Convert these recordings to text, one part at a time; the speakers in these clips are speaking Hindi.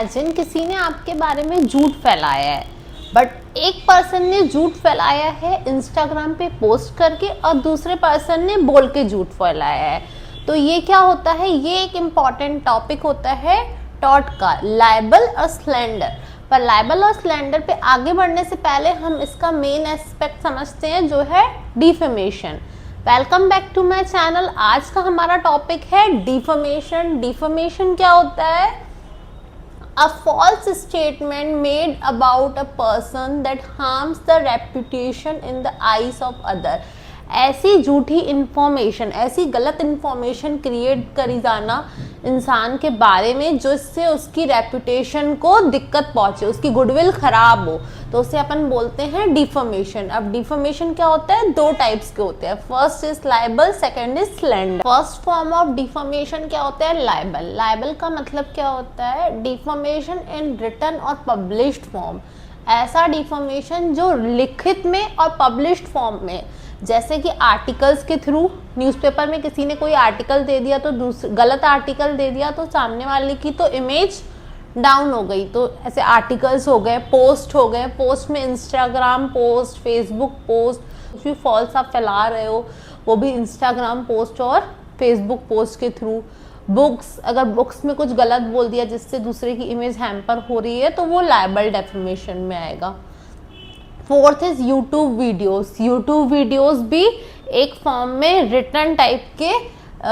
इमेजिन किसी ने आपके बारे में झूठ फैलाया है, बट एक पर्सन ने झूठ फैलाया है इंस्टाग्राम पे पोस्ट करके और दूसरे पर्सन ने बोल के झूठ फैलाया है। तो ये क्या होता है, ये एक इम्पॉर्टेंट टॉपिक होता है टॉट का, लाइबल और स्लैंडर। पर लाइबल और स्लैंडर पे आगे बढ़ने से पहले हम इसका मेन एस्पेक्ट समझते हैं जो है defamation. Welcome back to my channel. आज का हमारा टॉपिक है डिफेमेशन। डिफेमेशन क्या होता है? A false statement made about a person that harms the reputation in the eyes of other। ऐसी झूठी इंफॉर्मेशन, ऐसी गलत इंफॉर्मेशन क्रिएट करी जाना इंसान के बारे में जिससे उसकी रेपुटेशन को दिक्कत पहुंचे, उसकी गुडविल खराब हो, तो उसे अपन बोलते हैं डिफेमेशन। अब डिफेमेशन क्या होता है? दो टाइप्स के होते हैं, first is liable, second is slander. First form of defamation क्या होता है? लाइबल। लाइबल का मतलब क्या होता है? डिफेमेशन इन रिटन और पब्लिश्ड फॉर्म। ऐसा डिफेमेशन जो लिखित में और पब्लिश्ड फॉर्म में, जैसे कि आर्टिकल्स के थ्रू, न्यूज़पेपर में किसी ने कोई आर्टिकल दे दिया तो गलत आर्टिकल दे दिया तो सामने वाले की तो इमेज डाउन हो गई, तो ऐसे आर्टिकल्स हो गए, पोस्ट हो गए, पोस्ट में इंस्टाग्राम पोस्ट, फेसबुक पोस्ट, कुछ भी फॉल्स आप फैला रहे हो वो भी इंस्टाग्राम पोस्ट और फेसबुक पोस्ट के थ्रू। बुक्स, अगर बुक्स में कुछ गलत बोल दिया जिससे दूसरे की इमेज हैम्पर हो रही है तो वो लाइबल डेफेमेशन में आएगा। Fourth is YouTube videos. YouTube videos भी एक फॉर्म में रिटर्न टाइप के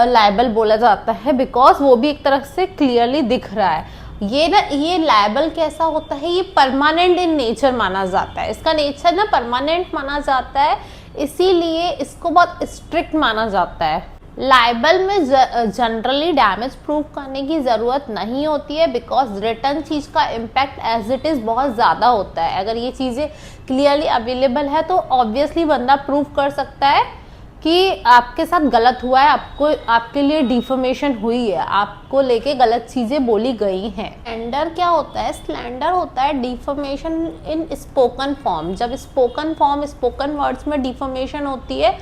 लाइबल बोला जाता है, बिकॉज वो भी एक तरह से क्लियरली दिख रहा है। ये लाइबल कैसा होता है? ये परमानेंट इन नेचर माना जाता है, इसका नेचर ना परमानेंट माना जाता है, इसीलिए इसको बहुत स्ट्रिक्ट माना जाता है। लाइबल में जनरली डैमेज प्रूव करने की ज़रूरत नहीं होती है, बिकॉज रिटर्न चीज़ का इम्पैक्ट एज इट इज़ बहुत ज़्यादा होता है। अगर ये चीज़ें क्लियरली अवेलेबल है तो ऑब्वियसली बंदा प्रूव कर सकता है कि आपके साथ गलत हुआ है, आपके लिए डिफेमेशन हुई है, आपको लेके गलत चीज़ें बोली गई हैं। स्लैंडर क्या होता है? स्लैंडर होता है डिफेमेशन इन स्पोकन फॉर्म। जब स्पोकन फॉर्म, स्पोकन वर्ड्स में डिफेमेशन होती है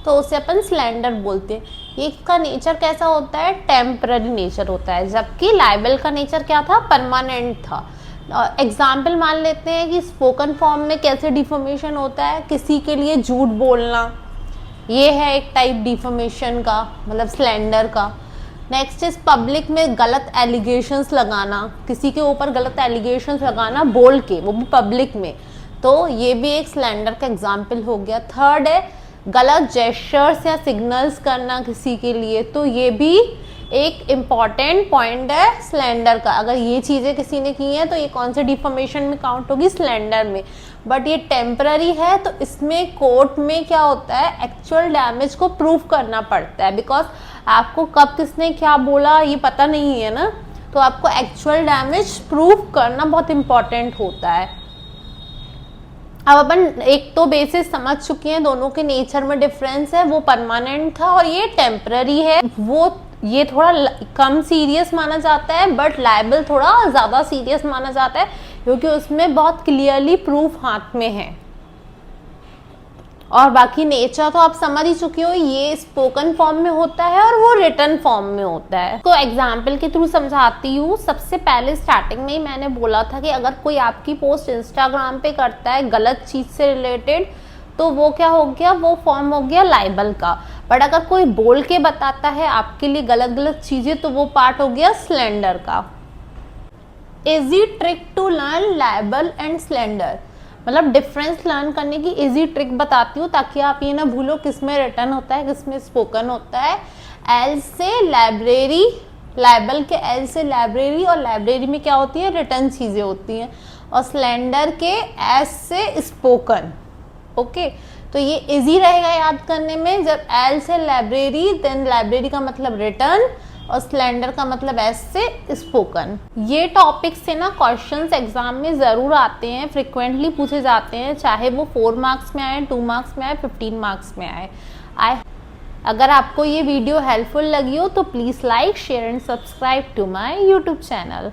तो उसे अपन स्लैंडर बोलते हैं। ये इसका नेचर कैसा होता है? टेम्पररी नेचर होता है, जबकि लाइबल का नेचर क्या था? परमानेंट था। एग्जाम्पल मान लेते हैं कि स्पोकन फॉर्म में कैसे डिफेमेशन होता है, किसी के लिए झूठ बोलना, ये है एक टाइप डिफेमेशन का, मतलब स्लैंडर का। नेक्स्ट इज पब्लिक में गलत एलिगेशंस लगाना, किसी के ऊपर गलत एलिगेशंस लगाना बोल के, वो भी पब्लिक में, तो ये भी एक स्लैंडर का एग्जाम्पल हो गया। थर्ड है गलत जेस्चर्स या सिग्नल्स करना किसी के लिए, तो ये भी एक इम्पॉर्टेंट पॉइंट है स्लैंडर का। अगर ये चीज़ें किसी ने की हैं तो ये कौन से डिफेमेशन में काउंट होगी? स्लैंडर में। बट ये टेम्पररी है तो इसमें कोर्ट में क्या होता है? एक्चुअल डैमेज को प्रूव करना पड़ता है, बिकॉज आपको कब किसने क्या बोला ये पता नहीं है ना, तो आपको एक्चुअल डैमेज प्रूव करना बहुत इम्पॉर्टेंट होता है। अब अपन एक तो बेसिस समझ चुके हैं, दोनों के नेचर में डिफरेंस है, वो परमानेंट था और ये टेम्पररी है। ये थोड़ा कम सीरियस माना जाता है, बट लाइबल थोड़ा ज़्यादा सीरियस माना जाता है क्योंकि उसमें बहुत क्लियरली प्रूफ हाथ में है। और बाकी नेचर तो आप समझ ही चुके हो, ये स्पोकन फॉर्म में होता है और वो रिटन फॉर्म में होता है। तो एग्जाम्पल के थ्रू समझाती हूँ। सबसे पहले स्टार्टिंग में ही मैंने बोला था कि अगर कोई आपकी पोस्ट इंस्टाग्राम पे करता है गलत चीज़ से रिलेटेड तो वो क्या हो गया? वो फॉर्म हो गया लाइबल का। बट अगर कोई बोल के बताता है आपके लिए गलत गलत चीज़ें तो वो पार्ट हो गया स्लैंडर का। Easy trick to learn libel and slander, मतलब डिफरेंस लर्न करने की इजी ट्रिक बताती हूँ ताकि आप ये ना भूलो किस में रिटन होता है किस में स्पोकन होता है। एल से लाइब्रेरी, लाइबल के एल से लाइब्रेरी, और लाइब्रेरी में क्या होती है? रिटन चीज़ें होती हैं। और स्लैंडर के एस से स्पोकन। ओके, तो ये इजी रहेगा याद करने में। जब एल से लाइब्रेरी, देन लाइब्रेरी का मतलब रिटर्न और स्लैंडर का मतलब एस से स्पोकन। ये टॉपिक से ना क्वेश्चंस एग्जाम में ज़रूर आते हैं, फ्रिक्वेंटली पूछे जाते हैं, चाहे वो 4 मार्क्स में आए, 2 मार्क्स में आए, 15 मार्क्स में आए। अगर आपको ये वीडियो हेल्पफुल लगी हो तो please like, share and subscribe to my YouTube channel.